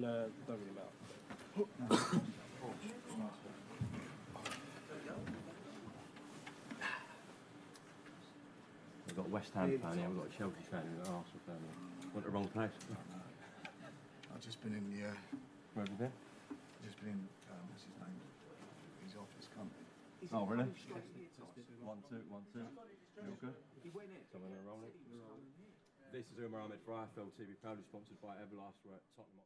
No, don't really matter. We've got a West Ham fan here, we've got a Chelsea fan here, we've got an Arsenal fan here. Went the wrong place. I've just been in the. Where have you been? Just been in. What's his name? His office company. Oh, really? 1, 2, 1, 2. You all good? Someone rolling. This is Umar Ahmed for IFL TV, proudly sponsored by Everlast. We're at Tottenham.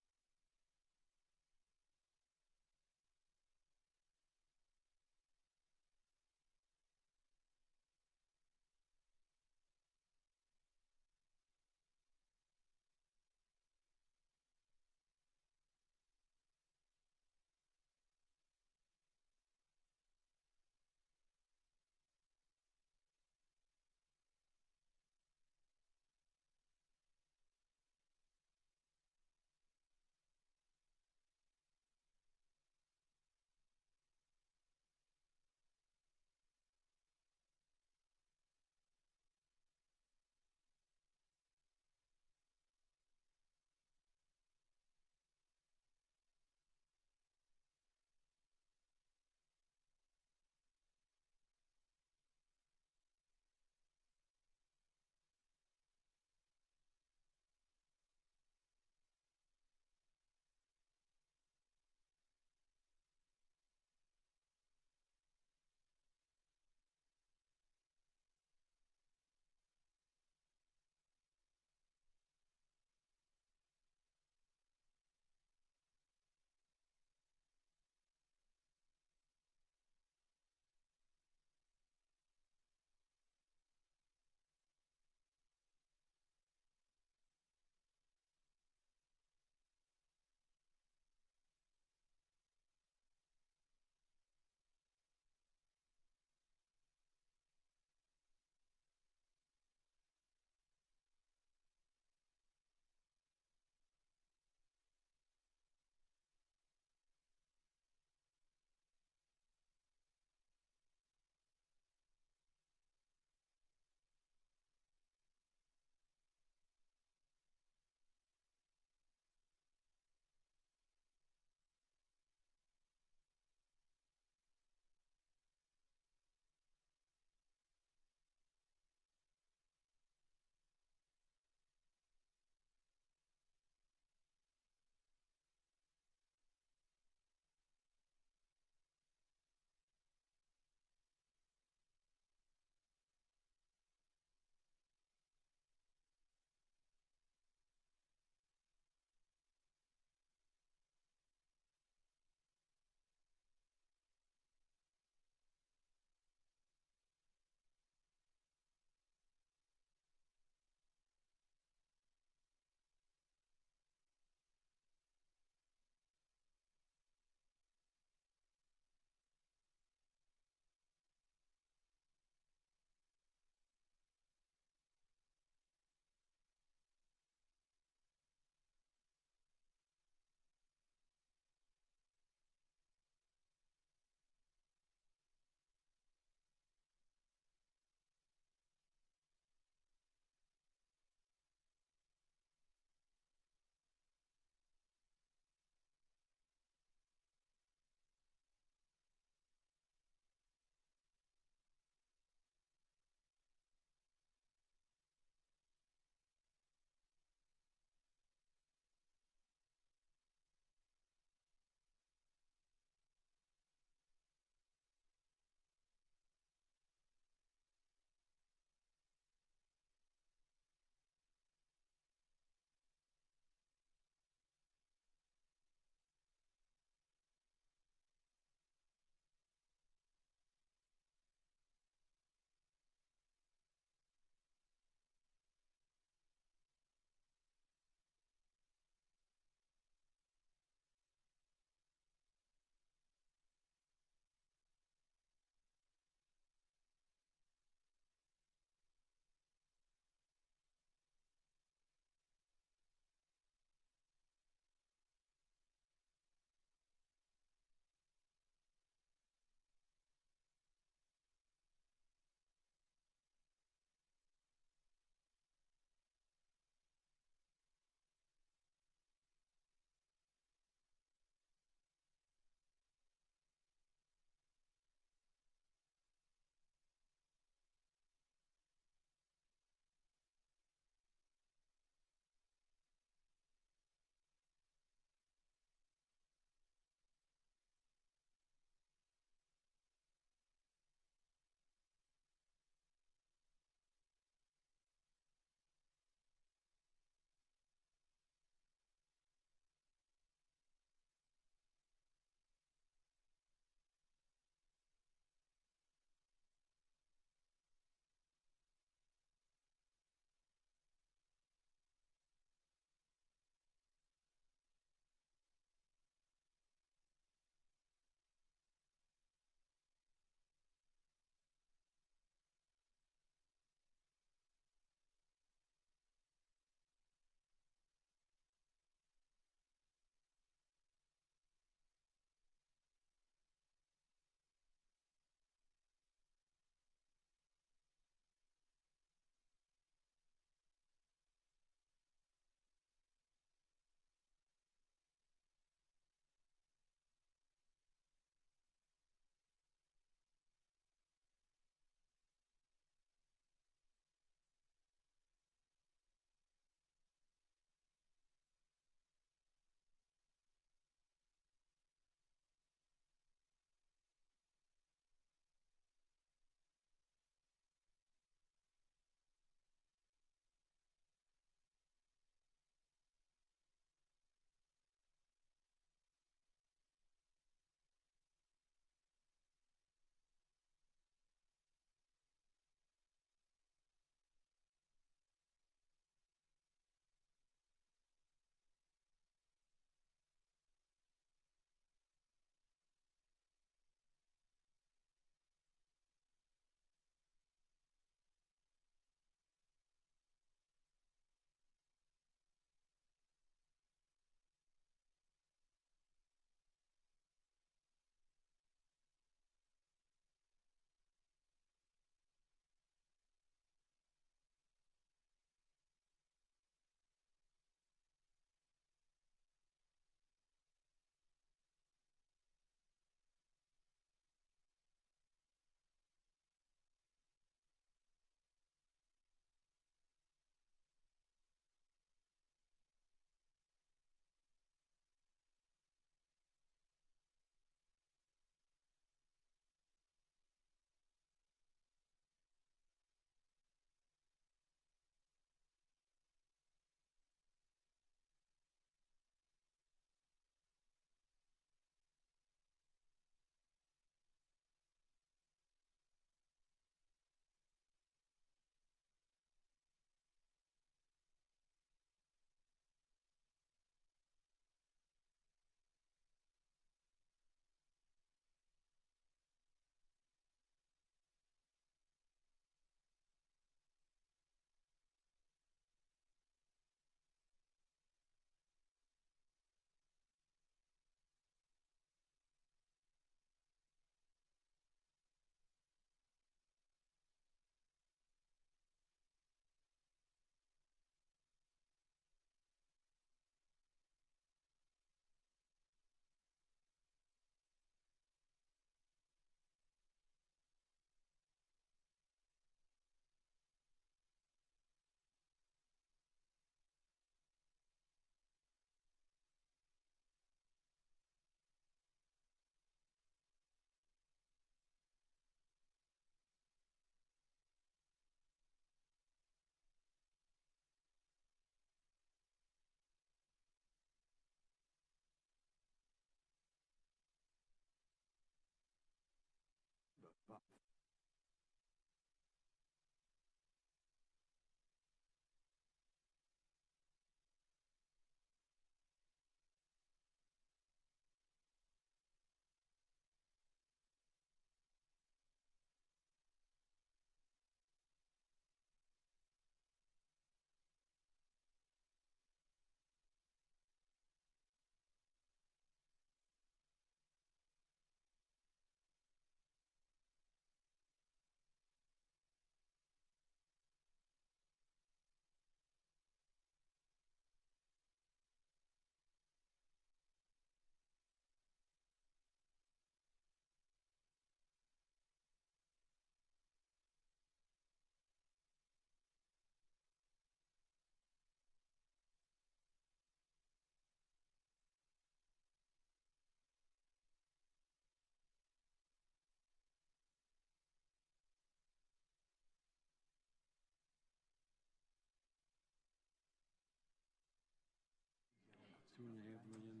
$500 million.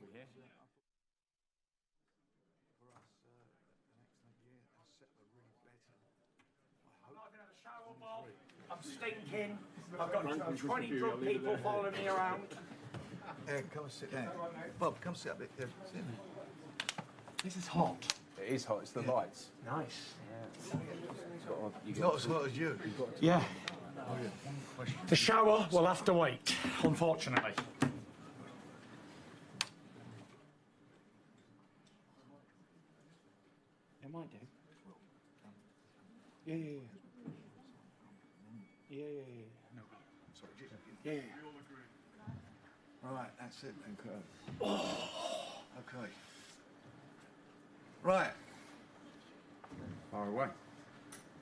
We here? For us, an excellent year and set a really better. I'm stinking. I've got 20 drunk people following me around. Come and sit down. Bob, come sit up there. Sit down. This is hot. It is hot, it's the lights. Nice. Not as hot as you. Yeah. The shower will have to wait, unfortunately. It might do. Yeah. No. Sorry, Yeah. Right, that's it then, Kurt. Okay. Right. Far away.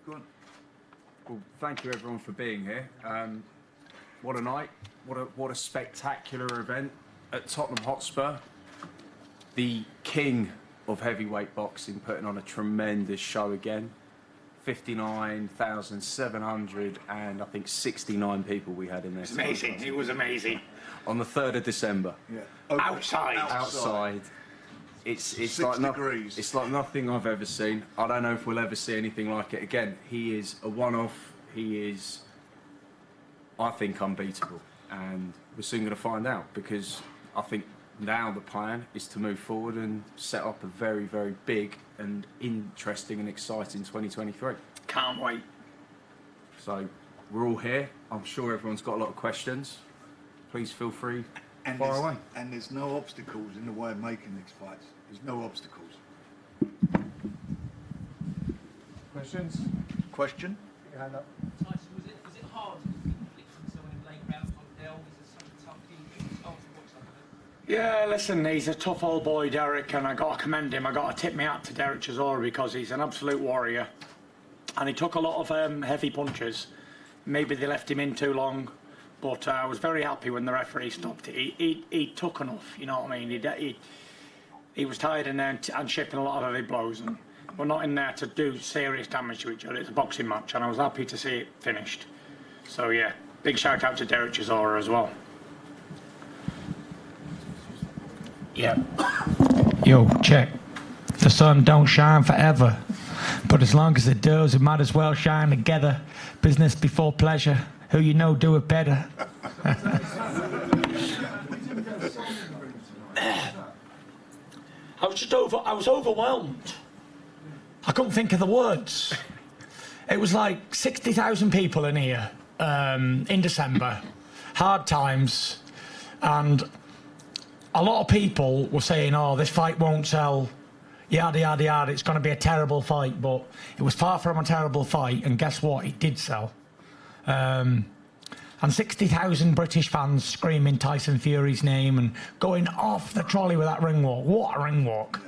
Go on. Well, thank you everyone for being here. What a night! What a spectacular event at Tottenham Hotspur. The king of heavyweight boxing putting on a tremendous show again. 59,700 and I think 69 people we had in there. It's amazing. It was amazing. On the 3rd of December. Yeah. Outside. It's 6 like degrees. It's like nothing I've ever seen. I don't know if we'll ever see anything like it again. He is a one-off. He is, I think, unbeatable, and we're soon going to find out, because I think now the plan is to move forward and set up a very, very big and interesting and exciting 2023. Can't wait. So we're all here. I'm sure everyone's got a lot of questions. Please feel free. And far away. And there's no obstacles in the way of making these fights. There's no obstacles. Questions? Question? Tyson, was it hard inflicting someone in late rounds on Dell? Was it something tough for you? It was hard to watch that. Yeah, listen, he's a tough old boy, Derek, and I got to commend him. I got to tip my hat to Derek Chisora, because he's an absolute warrior, and he took a lot of heavy punches. Maybe they left him in too long, but I was very happy when the referee stopped it. He took enough, you know what I mean? He was tired and shipping a lot of heavy blows, and we're not in there to do serious damage to each other. It's a boxing match, and I was happy to see it finished. So yeah, big shout out to Derek Chisora as well. Yeah. Yo, check. The sun don't shine forever, but as long as it does, it might as well shine together. Business before pleasure. Who you know do it better. I was overwhelmed. I couldn't think of the words. It was like 60,000 people in here in December. Hard times. And a lot of people were saying, oh, this fight won't sell. Yada, yada, yada. It's going to be a terrible fight. But it was far from a terrible fight. And guess what? It did sell. And 60,000 British fans screaming Tyson Fury's name and going off the trolley with that ring walk. What a ring walk.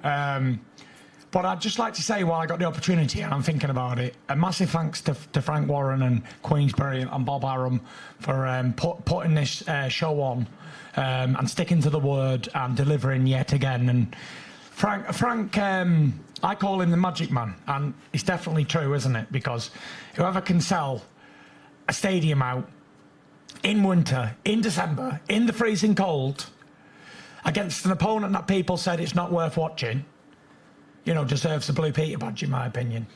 But I'd just like to say, while I got the opportunity and I'm thinking about it, a massive thanks to Frank Warren and Queensberry and Bob Arum for putting this show on and sticking to the word and delivering yet again. And Frank, I call him the magic man, and it's definitely true, isn't it? Because whoever can sell a stadium out in winter, in December, in the freezing cold, against an opponent that people said it's not worth watching, you know, deserves the Blue Peter badge, in my opinion.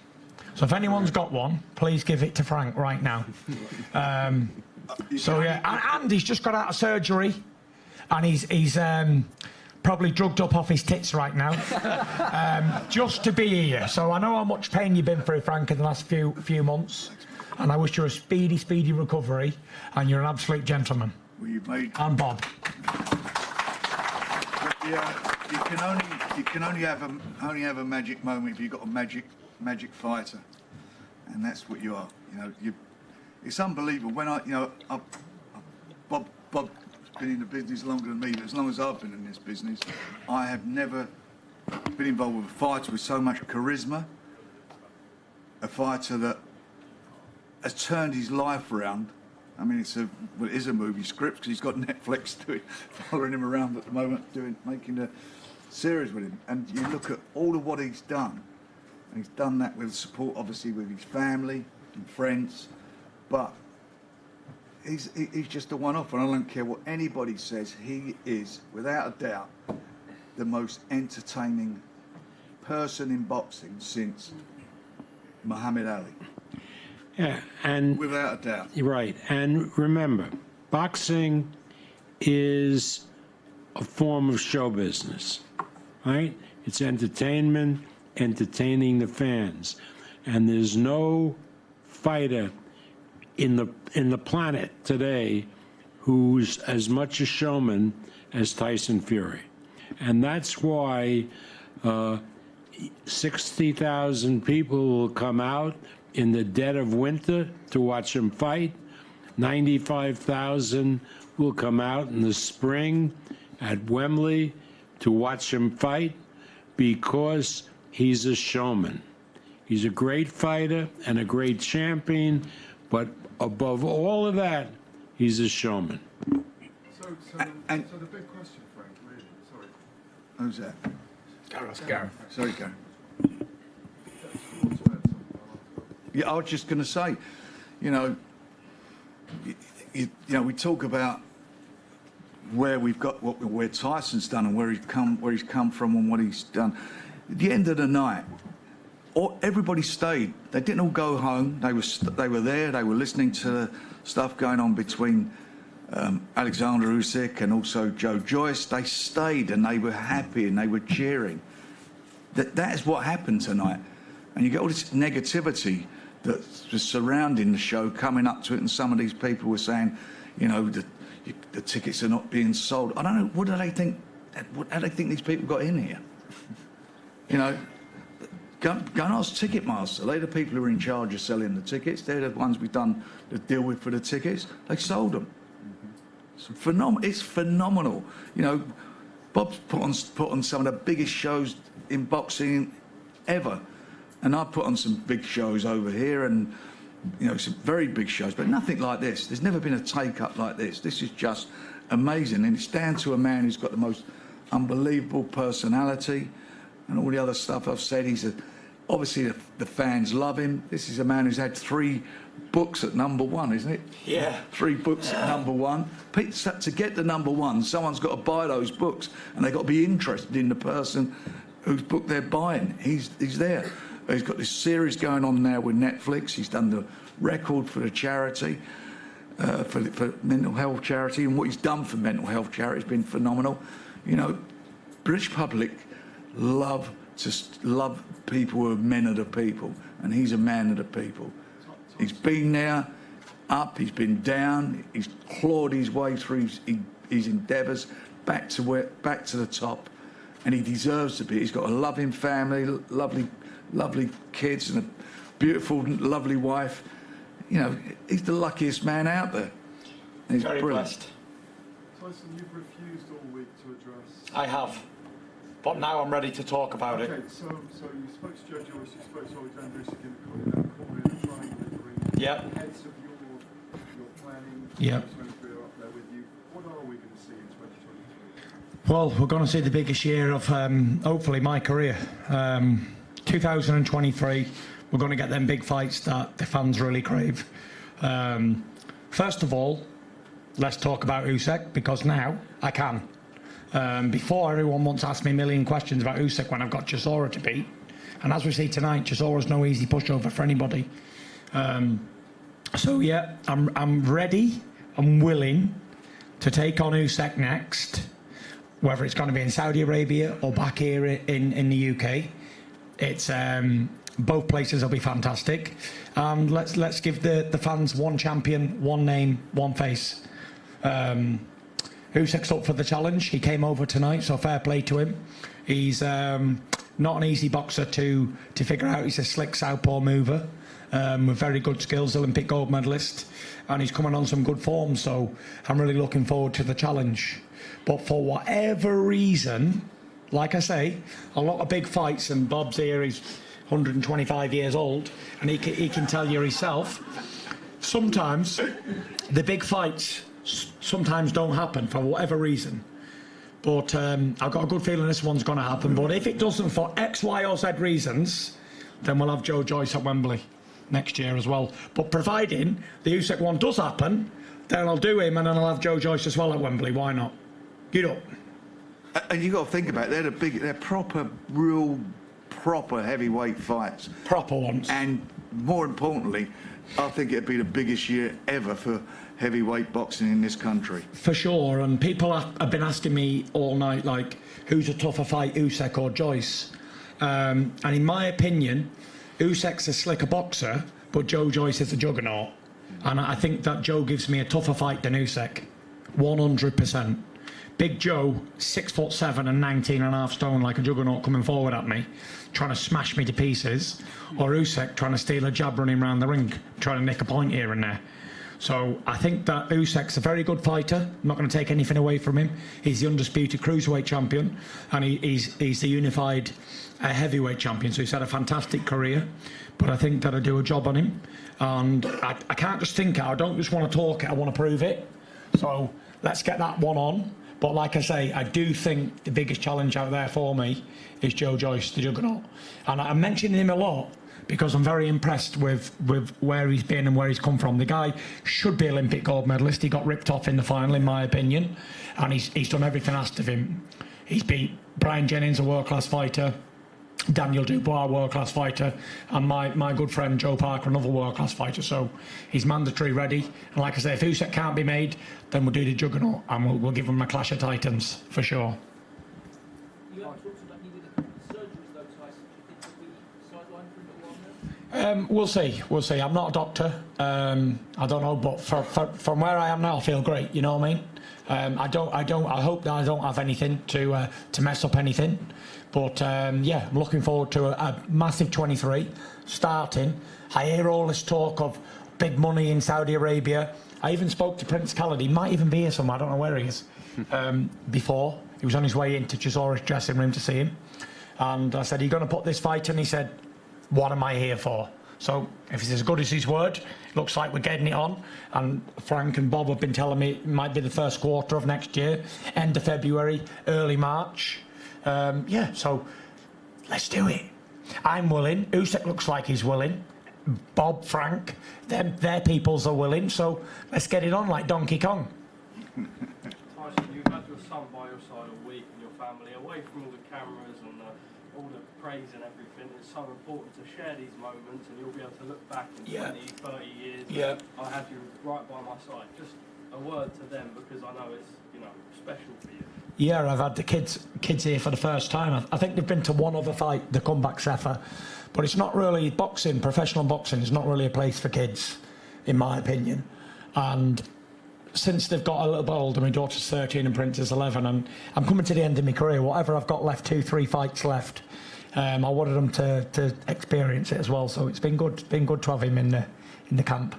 So if anyone's got one, please give it to Frank right now. So yeah, and he's just got out of surgery, and he's probably drugged up off his tits right now, just to be here. So I know how much pain you've been through, Frank, in the last few months, and I wish you a speedy recovery, and you're an absolute gentleman. Well, you've made... And Bob. Yeah, you can only have a magic moment if you've got a magic fighter, and that's what you are. You know, it's unbelievable. When Bob's been in the business longer than me, but as long as I've been in this business, I have never been involved with a fighter with so much charisma. A fighter that has turned his life around. I mean, it is a movie script, because he's got Netflix following him around at the moment, making a series with him. And you look at all of what he's done, and he's done that with support, obviously, with his family and friends. But he's just a one-off, and I don't care what anybody says. He is, without a doubt, the most entertaining person in boxing since Muhammad Ali. Yeah, and Without a doubt. right. And remember, boxing is a form of show business, right? It's entertainment, entertaining the fans, and there's no fighter in the planet today who's as much a showman as Tyson Fury, and that's why 60,000 people will come out in the dead of winter to watch him fight. 95,000 will come out in the spring at Wembley to watch him fight, because he's a showman. He's a great fighter and a great champion, but above all of that, he's a showman. So the big question, Frank, really, sorry. Who's that? Gareth. Sorry, Gary. Yeah, I was just going to say, you know, we talk about where we've got where Tyson's done and where he's come from and what he's done. At the end of the night, everybody stayed. They didn't all go home. They were there. They were listening to the stuff going on between Alexander Usyk and also Joe Joyce. They stayed and they were happy and they were cheering. That is what happened tonight. And you get all this negativity that's just surrounding the show, coming up to it, and some of these people were saying, you know, the tickets are not being sold. I don't know, what do they think? How do they think these people got in here? You know, go and ask Ticketmaster. They're the people who are in charge of selling the tickets. They're the ones we've done the deal with for the tickets. They sold them. It's phenomenal. You know, Bob's put on some of the biggest shows in boxing ever. And I put on some big shows over here and, you know, some very big shows, but nothing like this. There's never been a take-up like this. This is just amazing. And it's down to a man who's got the most unbelievable personality and all the other stuff I've said. Obviously, the fans love him. This is a man who's had 3 books at #1, isn't it? Yeah. 3 books at #1. To get to #1, someone's got to buy those books, and they've got to be interested in the person whose book they're buying. He's there. He's got this series going on now with Netflix. He's done the record for the charity, for mental health charity, and what he's done for mental health charity has been phenomenal. You know, British public love people who are men of the people, and he's a man of the people. He's been there, up, he's been down, he's clawed his way through his endeavours back to the top, and he deserves to be. He's got a loving family, lovely kids, and a beautiful, lovely wife. You know, he's the luckiest man out there. And he's Very brilliant. blessed. Tyson, you've refused all week to address... I have. But now I'm ready to talk about Okay, it. so you spoke to Joe Joyce, you spoke to Alexander Usyk in the corner in the triangle in the ring. Yeah. Heads of your planning, Yeah. 2023 are up there with you. What are we going to see in 2023? Well, we're going to see the biggest year of, hopefully, my career. 2023, we're going to get them big fights that the fans really crave. First of all, let's talk about Usyk, because now I can. Before, everyone wants to ask me a million questions about Usyk when I've got Chisora to beat. And as we see tonight, Chisora's no easy pushover for anybody. So, yeah, I'm ready, I'm willing to take on Usyk next, whether it's going to be in Saudi Arabia or back here in the UK. It's both places will be fantastic, and let's give the fans one champion, one name, one face. Usyk's up for the challenge. He came over tonight, so fair play to him. He's not an easy boxer to figure out. He's a slick southpaw mover with very good skills, Olympic gold medalist, and he's coming on some good form. So I'm really looking forward to the challenge. But for whatever reason, like I say, a lot of big fights, and Bob's here, he's 125 years old, and he can tell you himself, sometimes the big fights sometimes don't happen for whatever reason. But I've got a good feeling this one's going to happen. But if it doesn't for X, Y or Z reasons, then we'll have Joe Joyce at Wembley next year as well. But providing the Usyk one does happen, Then I'll do him, and then I'll have Joe Joyce as well at Wembley. Why not? Get up. And you got to think about it, they're proper, real, proper heavyweight fights. Proper ones. And more importantly, I think it'd be the biggest year ever for heavyweight boxing in this country. For sure, and people have been asking me all night, like, who's a tougher fight, Usyk or Joyce? And in my opinion, Usyk's a slicker boxer, but Joe Joyce is a juggernaut. And I think that Joe gives me a tougher fight than Usyk, 100%. Big Joe, 6'7" and 19.5 stone, like a juggernaut coming forward at me, trying to smash me to pieces, or Usyk trying to steal a jab running around the ring, trying to nick a point here and there. So I think that Usyk's a very good fighter. I'm not going to take anything away from him. He's the undisputed cruiserweight champion, and he's the unified heavyweight champion. So he's had a fantastic career. But I think that I do a job on him, and I can't just think it. I don't just want to talk it. I want to prove it. So let's get that one on. But like I say, I do think the biggest challenge out there for me is Joe Joyce, the juggernaut. And I'm mentioning him a lot because I'm very impressed with where he's been and where he's come from. The guy should be Olympic gold medalist. He got ripped off in the final, in my opinion. And he's done everything asked of him. He's beat Brian Jennings, a world-class fighter, Daniel Dubois, world-class fighter, and my good friend Joe Parker, another world-class fighter. So he's mandatory ready. And like I say, if Usyk can't be made, then we'll do the juggernaut, and we'll give him a clash of titans, for sure. You haven't talked about needing a couple of surgeries though, Tyson. Do you think you'll be sidelined for a little while now? We'll see. I'm not a doctor. I don't know, but from where I am now, I feel great. You know what I mean? I hope that I don't have anything to mess up anything. But yeah, I'm looking forward to a massive 23 starting. I hear all this talk of big money in Saudi Arabia. I even spoke to Prince Khalid. He might even be here somewhere. I don't know where he is. Before he was on his way into Chisora's dressing room to see him, and I said, "Are you going to put this fight?" And he said, "What am I here for?" So if he's as good as his word, looks like we're getting it on. And Frank and Bob have been telling me it might be the first quarter of next year, end of February, early March. Yeah, so let's do it. I'm willing. Usyk looks like he's willing. Bob, Frank, their peoples are willing. So let's get it on like Donkey Kong. Tyson, you've had your son by your side all week and your family, away from all the cameras and all the praise and everything. It's so important to share these moments, and you'll be able to look back in 20, 30 years. Yeah. I have you right by my side. Just a word to them, because I know it's, special for you. Yeah, I've had the kids here for the first time. I think they've been to one other fight, the comeback Sefer, but it's not really boxing. Professional boxing is not really a place for kids, in my opinion. And since they've got a little bit older, my daughter's 13 and Prince is 11, and I'm coming to the end of my career. Whatever I've got left, 2-3 fights left, I wanted them to experience it as well. So it's been good. It's been good to have him in the camp.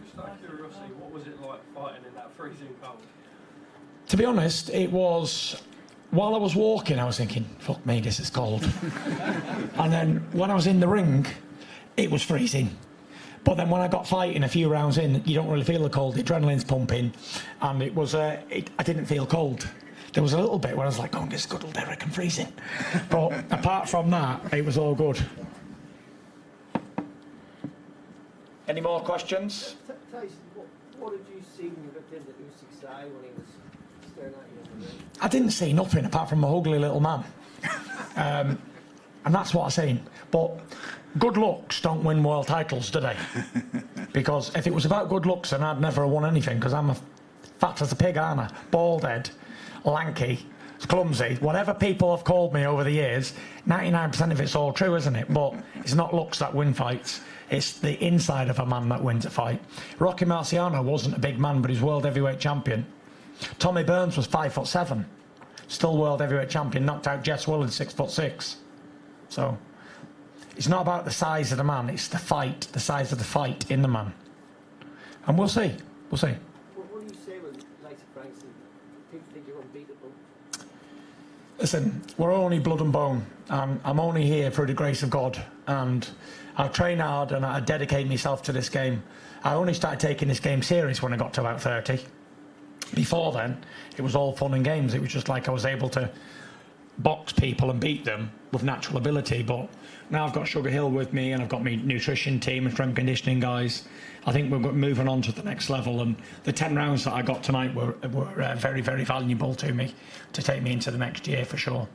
Just out of curiosity, what was it like fighting in that freezing cold? To be honest, it was, while I was walking, I was thinking, fuck me, this is cold. And then when I was in the ring, it was freezing. But then when I got fighting a few rounds in, you don't really feel the cold, the adrenaline's pumping, and it was, I didn't feel cold. There was a little bit where I was like, oh, this is good old Derek, I'm freezing. But apart from that, it was all good. Any more questions? Tyson, what did you see when you looked into Usyk's eye when he was staring at you in the ring? I didn't see nothing apart from a ugly little man. And that's what I seen. But good looks don't win world titles, do they? Because if it was about good looks, then I'd never have won anything, because I'm fat as a pig, aren't I? Bald head, lanky, clumsy. Whatever people have called me over the years, 99% of it's all true, isn't it? But it's not looks that win fights. It's the inside of a man that wins a fight. Rocky Marciano wasn't a big man, but he's world heavyweight champion. Tommy Burns was 5'7", still world heavyweight champion, knocked out Jess Willard 6'6". So it's not about the size of the man, it's the fight, the size of the fight in the man. And we'll see. We'll see. What do you say when likes of Frank said, people think you're unbeatable? Listen, we're only blood and bone, and I'm only here through the grace of God, and I train hard and I dedicate myself to this game. I only started taking this game serious when I got to about 30. Before then, it was all fun and games. It was just like I was able to box people and beat them with natural ability. But now I've got Sugar Hill with me, and I've got my nutrition team and strength conditioning guys. I think we're moving on to the next level, and the 10 rounds that I got tonight were very, very valuable to me to take me into the next year for sure.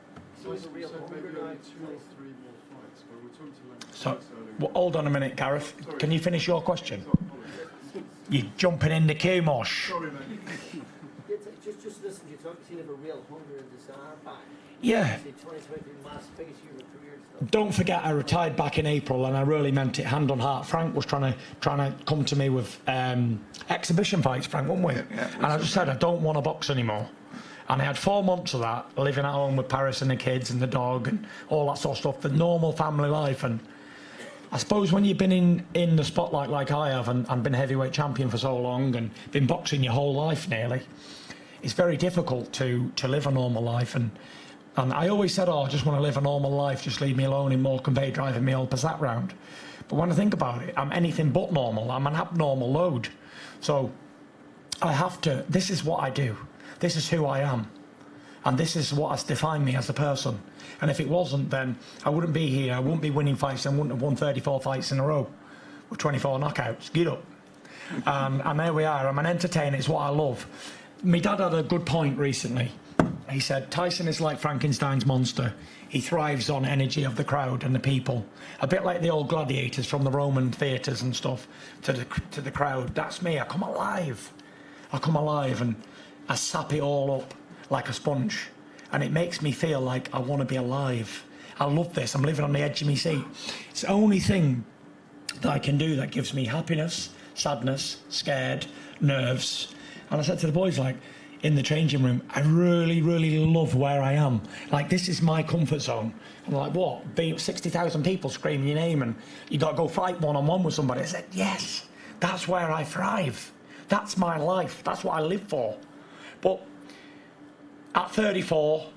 So, well, hold on a minute, Gareth. Can you finish your question? You're jumping in the queue, Mosh. Sorry, mate. Just listen to you talk, you have a real hunger and desire back. Yeah. Don't forget, I retired back in April, and I really meant it hand on heart. Frank was trying to come to me with exhibition fights, Frank, wasn't we? And I just said, I don't want to box anymore. And I had 4 months of that, living at home with Paris and the kids and the dog and all that sort of stuff, the normal family life. And I suppose when you've been in the spotlight like I have and been heavyweight champion for so long and been boxing your whole life nearly, it's very difficult to live a normal life. And I always said, I just want to live a normal life, just leave me alone in Morecambe Bay driving me old Passat round. But when I think about it, I'm anything but normal. I'm an abnormal load. So I have to, this is what I do. This is who I am. And this is what has defined me as a person. And if it wasn't, then I wouldn't be here. I wouldn't be winning fights. I wouldn't have won 34 fights in a row with 24 knockouts. Get up. And there we are. I'm an entertainer. It's what I love. My dad had a good point recently. He said, Tyson is like Frankenstein's monster. He thrives on energy of the crowd and the people. A bit like the old gladiators from the Roman theatres and stuff to the crowd. That's me. I come alive. I come alive and I sap it all up like a sponge. And it makes me feel like I want to be alive. I love this. I'm living on the edge of my seat. It's the only thing that I can do that gives me happiness, sadness, scared, nerves. And I said to the boys, like, in the changing room, I really, really love where I am. Like, this is my comfort zone. I'm like, what? Being 60,000 people screaming your name and you got to go fight one-on-one with somebody. I said, yes, that's where I thrive. That's my life. That's what I live for. But at 34,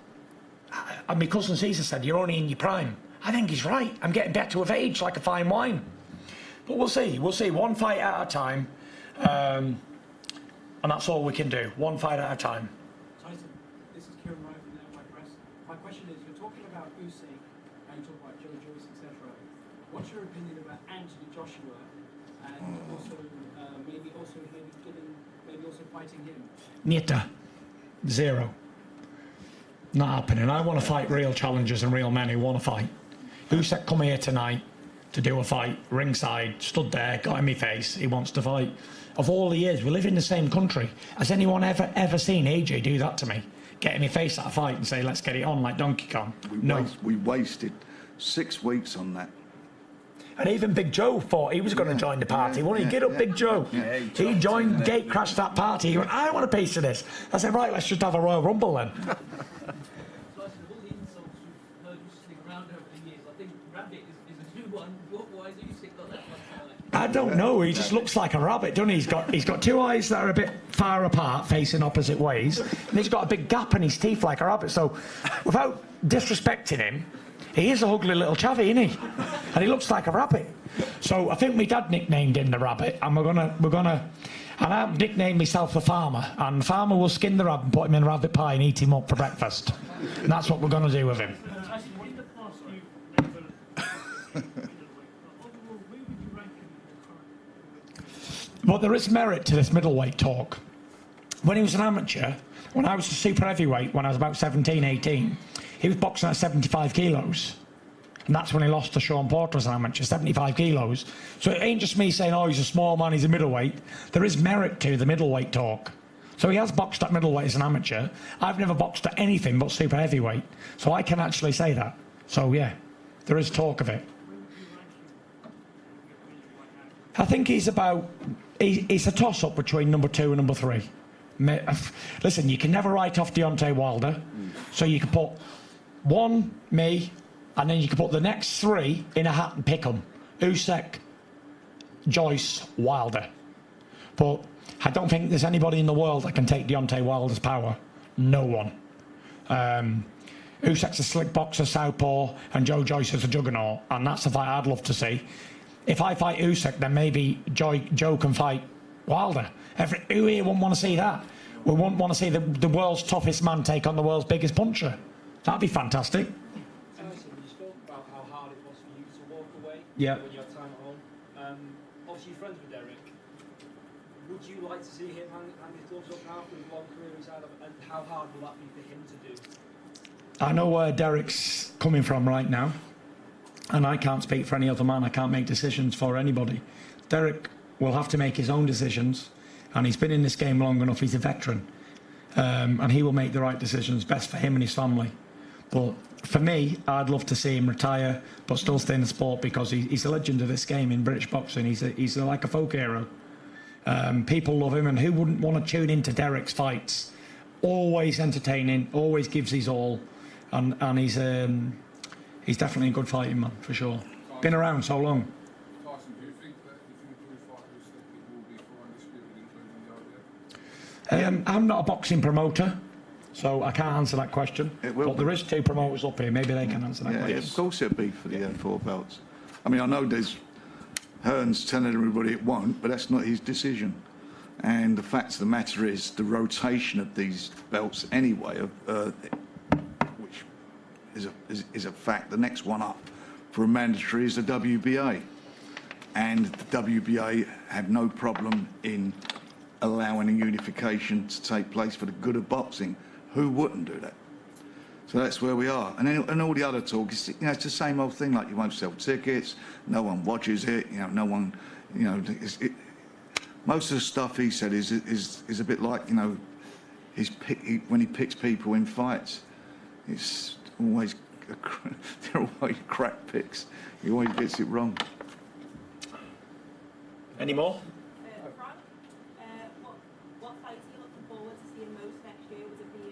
and my cousin Caesar said, you're only in your prime. I think he's right. I'm getting better with age, like a fine wine. But we'll see. We'll see. One fight at a time. And that's all we can do. One fight at a time. Tyson, this is Kieran Wright from the White Press. My question is, you're talking about Usyk, and you talk about Joe Joyce, etc. What's your opinion about Anthony Joshua, and also maybe also fighting him? Nita. Zero. Not happening. I want to fight real challengers and real men who want to fight. Usyk come here tonight to do a fight, ringside, stood there, got in my face, he wants to fight. Of all the years, we live in the same country. Has anyone ever seen AJ do that to me? Get in my face at a fight and say, let's get it on like Donkey Kong? We wasted 6 weeks on that. And even Big Joe thought he was going to join the party. Wouldn't he? Get up, Big Joe. Yeah, he joined, gate crashed that party. He went, I want a piece of this. I said, right, let's just have a Royal Rumble then. I don't know. He just looks like a rabbit, doesn't he? He's got two eyes that are a bit far apart, facing opposite ways, and he's got a big gap in his teeth like a rabbit. So, without disrespecting him, he is a ugly little chavvy, isn't he? And he looks like a rabbit. So I think my dad nicknamed him the rabbit, and we're gonna. And I nicknamed myself the farmer, and the farmer will skin the rabbit and put him in rabbit pie and eat him up for breakfast. And that's what we're gonna do with him. But there is merit to this middleweight talk. When he was an amateur, when I was a super heavyweight, when I was about 17, 18, he was boxing at 75 kilos. And that's when he lost to Sean Porter as an amateur, 75 kilos. So it ain't just me saying, oh, he's a small man, he's a middleweight. There is merit to the middleweight talk. So he has boxed at middleweight as an amateur. I've never boxed at anything but super heavyweight. So I can actually say that. So yeah, there is talk of it. I think he's about... It's a toss-up between number 2 and number 3. Listen, you can never write off Deontay Wilder, so you can put 1, me, and then you can put the next 3 in a hat and pick them. Usyk, Joyce, Wilder. But I don't think there's anybody in the world that can take Deontay Wilder's power. No one. Usyk's a slick boxer, southpaw, and Joe Joyce is a juggernaut, and that's a fight I'd love to see. If I fight Usyk, then maybe Joe can fight Wilder. Who here wouldn't want to see that? We wouldn't want to see the world's toughest man take on the world's biggest puncher. That'd be fantastic. Tyson, you spoke about how hard it was for you to walk away Yeah. when you had time at home. Obviously, you're friends with Derek. Would you like to see him hang his gloves up now after the long career he's had, and how hard will that be for him to do? I know where Derek's coming from right now, and I can't speak for any other man. I can't make decisions for anybody. Derek will have to make his own decisions, and he's been in this game long enough. He's a veteran, and he will make the right decisions, best for him and his family. But for me, I'd love to see him retire, but still stay in the sport, because he's a legend of this game in British boxing. He's like a folk hero. People love him, and who wouldn't want to tune into Derek's fights? Always entertaining, always gives his all, and he's definitely a good fighting man for sure. Been around so long. Tyson, do you think that if you do fight Usyk, it will be for undisputed, including the IBF? I'm not a boxing promoter, so I can't answer that question. It will But there is 2 promoters up here. Maybe they can answer that Yeah, question. of course it'll be for the 4 belts. I mean, I know there's Hearn's telling everybody it won't, but that's not his decision. And the fact of the matter is, the rotation of these belts anyway, which is a fact. The next one up for a mandatory is the WBA, and the WBA have no problem in allowing a unification to take place for the good of boxing. Who wouldn't do that? So that's where we are. And then, and all the other talk is, it's the same old thing, like you won't sell tickets, no one watches it, no one, most of the stuff he said is a bit like, when he picks people in fights, it's always, they're always crap picks. He always gets it wrong. Any more? Frank, what fights are you looking forward to seeing most next year? Would it be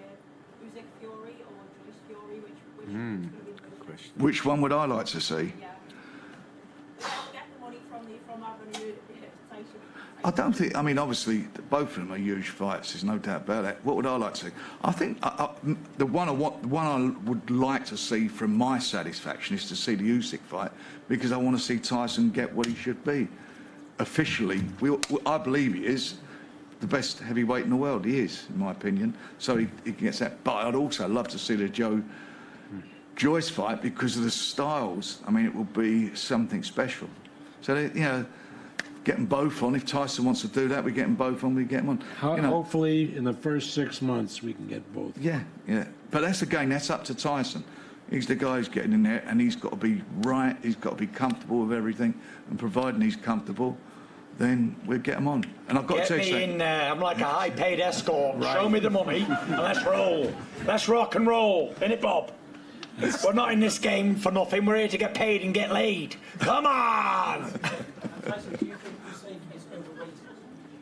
Usyk Fury or Joyce Fury? Which one's going to be the Good question. Which one would I like to see? Yeah. I'll get the money from having Tyson. I don't think, I mean, obviously, both of them are huge fights, there's no doubt about that. What would I like to see? I think the one I would like to see from my satisfaction is to see the Usyk fight, because I want to see Tyson get what he should be. Officially, I believe he is the best heavyweight in the world. He is, in my opinion. So he gets that. But I'd also love to see the Joyce fight, because of the styles. I mean, it will be something special. So, get them both on. If Tyson wants to do that, we get them both on, we get them on. Hopefully, in the first 6 months, we can get both. Yeah. But that's up to Tyson. He's the guy who's getting in there, and he's got to be right, he's got to be comfortable with everything, and providing he's comfortable, then we'll get him on. And I've got Get to me say, in there. I'm like a high-paid escort. Right. Show me the money, and let's roll. Let's rock and roll. Innit, Bob? We're not in this game for nothing. We're here to get paid and get laid. Come on! Tyson, do you think Usyk is overrated?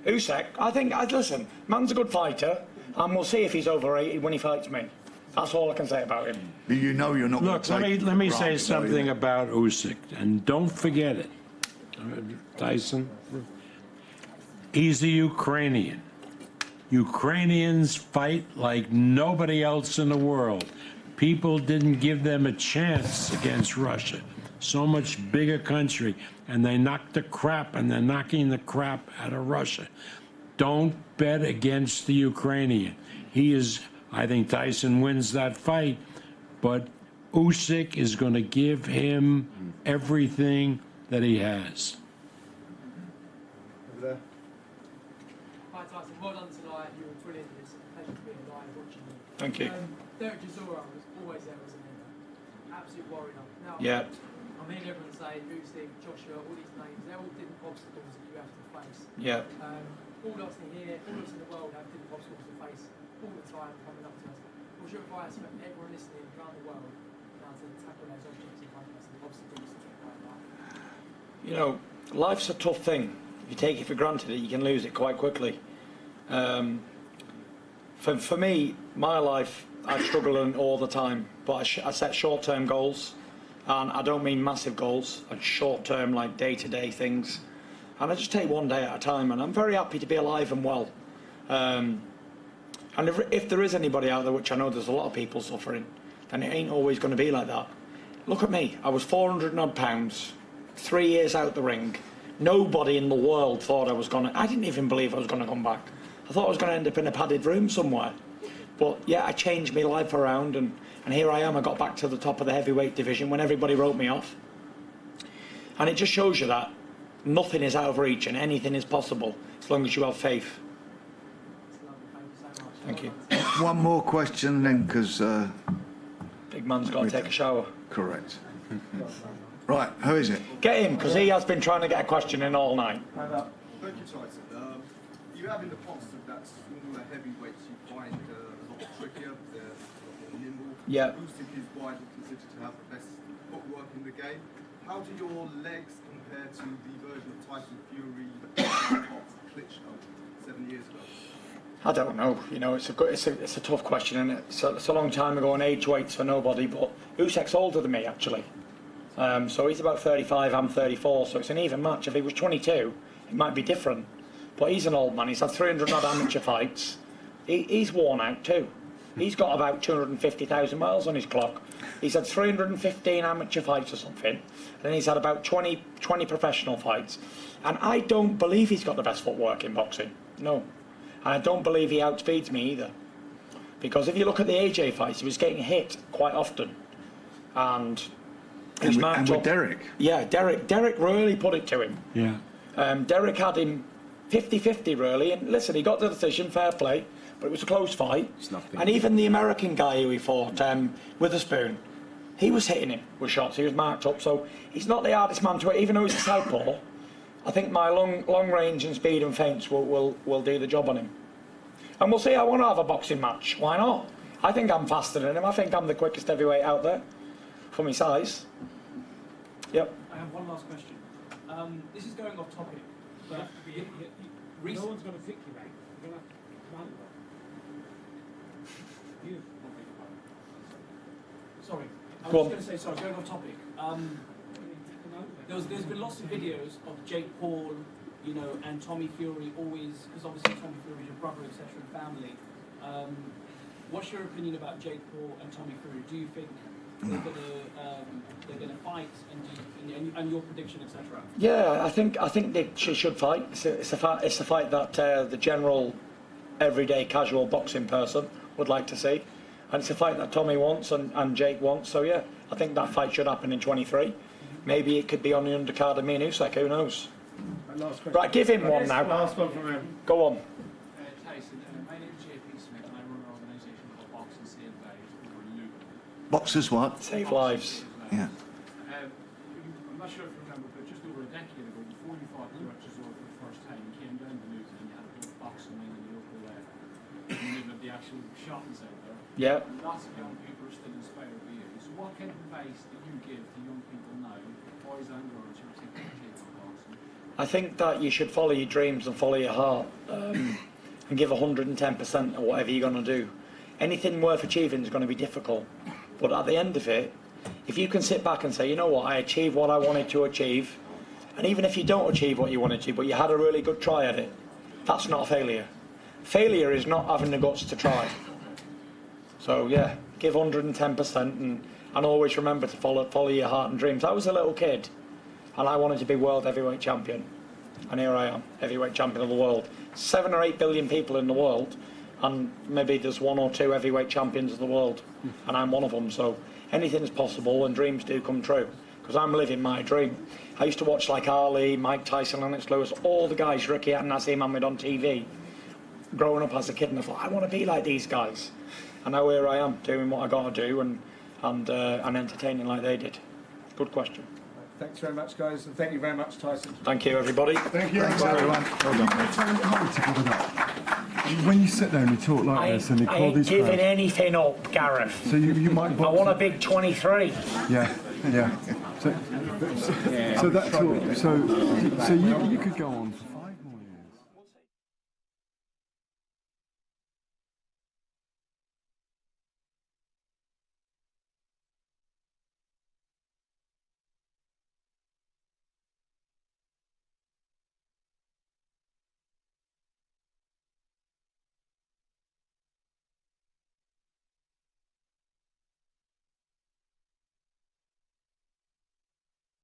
Usyk, I think, listen, man's a good fighter, and we'll see if he's overrated when he fights me. That's all I can say about him. you're not going Look, to take let me say granted, something about Usyk, and don't forget it, Tyson. He's a Ukrainian. Ukrainians fight like nobody else in the world. People didn't give them a chance against Russia. So much bigger country, and they knocked the crap, and they're knocking the crap out of Russia. Don't bet against the Ukrainian. I think Tyson wins that fight, but Usyk is going to give him everything that he has. Hi Tyson, well done tonight. You were brilliant. It's a pleasure to be alive watching you. Thank you. Derek Chisora was always there as a leader. Absolute warrior. Now, Yeah. I'm hearing everyone say Usyk, Joshua, all these names, they're all different obstacles that you have to face. Yeah. All of us in here, all of us in the world have different obstacles to face all the time coming up to us. What's your advice for everyone listening around the world now to tackle those objects in front of us and the obstacles to get right life? Life's a tough thing. If you take it for granted, you can lose it quite quickly. For me, my life, I struggle in all the time, but I set short-term goals, and I don't mean massive goals, and short-term, like day-to-day things, and I just take one day at a time, and I'm very happy to be alive and well. And if there is anybody out there, which I know there's a lot of people suffering, then it ain't always going to be like that. Look at me. I was 400 and odd pounds, 3 years out the ring. Nobody in the world thought I was going to... I didn't even believe I was going to come back. I thought I was going to end up in a padded room somewhere. But yeah, I changed my life around, and here I am. I got back to the top of the heavyweight division when everybody wrote me off. And it just shows you that nothing is out of reach and anything is possible as long as you have faith. Thank you. One more question then, because... Big man's got to take a shower. Correct. Right, who is it? Get him, because he has been trying to get a question in all night. Thank you, Tyson. You have in the past that smaller heavyweights you find a lot trickier, they're a lot more nimble. Yeah. Usyk is widely considered to have the best footwork in the game. How do your legs compare to the version of Tyson Fury Klitschko 7 years ago? I don't know. You know, it's a tough question, and it's a long time ago, and age waits for nobody. But Usyk's older than me, actually. So he's about 35, I'm 34, so it's an even match. If he was 22, it might be different. But he's an old man. He's had 300 odd amateur fights. He's worn out too. He's got about 250,000 miles on his clock. He's had 315 amateur fights or something, and then he's had about 20 professional fights. And I don't believe he's got the best footwork in boxing. No. And I don't believe he outspeeds me either. Because if you look at the AJ fights, he was getting hit quite often. And with Derek. Yeah, Derek really put it to him. Yeah. Derek had him 50-50 really, and listen, he got the decision, fair play, but it was a close fight. And even the American guy who he fought, Witherspoon, he was hitting him with shots, he was marked up, so he's not the hardest man to hit, even though he's a southpaw. I think my long range and speed and feints will do the job on him. And we'll see, I want to have a boxing match, why not? I think I'm faster than him, I think I'm the quickest heavyweight out there, for my size. Yep. I have one last question. This is going off topic, but no one's going to pick you, mate. You're going to have to you. Sorry, I was just going to say, going off topic. There's been lots of videos of Jake Paul, you know, and Tommy Fury always, because obviously Tommy Fury is your brother, etc., and family. What's your opinion about Jake Paul and Tommy Fury? Do you think they're gonna fight, and your prediction, etc.? Yeah, I think they should fight. It's a fight that the general, everyday, casual boxing person would like to see, and it's a fight that Tommy wants and Jake wants. So yeah, I think that fight should happen in 23. Maybe it could be on the undercard of me and Usyk. Who knows? Right, give him one now. Last one from him. Go on. Tyson, my name is JP Smith, and I run an organisation called Box and Save Lives over in Luton. Boxers what? Save lives. Yeah. I'm not sure if you remember, but just over a decade ago, before you fought Derek Chisora for the first time, you came down to Luton and you had a bit of boxing in the local in the middle of the actual shopping centre. Yeah. Lots of young people are still inspired by you. So what kind of advice do you give to young people now, boys and girls, who are thinking of taking up boxing? I think that you should follow your dreams and follow your heart, and give 110% of whatever you're going to do. Anything worth achieving is going to be difficult, but at the end of it, if you can sit back and say, you know what, I achieved what I wanted to achieve, and even if you don't achieve what you wanted to, but you had a really good try at it, that's not a failure. Failure is not having the guts to try. So yeah, give 110% and always remember to follow your heart and dreams. I was a little kid and I wanted to be world heavyweight champion, and here I am, heavyweight champion of the world. 7 or 8 billion people in the world, and maybe there's 1 or 2 heavyweight champions of the world, and I'm one of them. So anything is possible, and dreams do come true, because I'm living my dream. I used to watch like Ali, Mike Tyson, Lennox Lewis, all the guys Ricky and Nassim Ahmed on TV growing up as a kid, and I thought I want to be like these guys, and now here I am doing what I got to do and entertaining like they did. Good question. Thanks very much, guys, and thank you very much, Tyson. Thank you, everybody. Thank you, Thanks, everyone. Well done. When you sit there and you talk like this and you I call ain't these giving crowds, anything up, Gareth. so you might I box. want a big 23. Yeah. So that talk, so you could go on for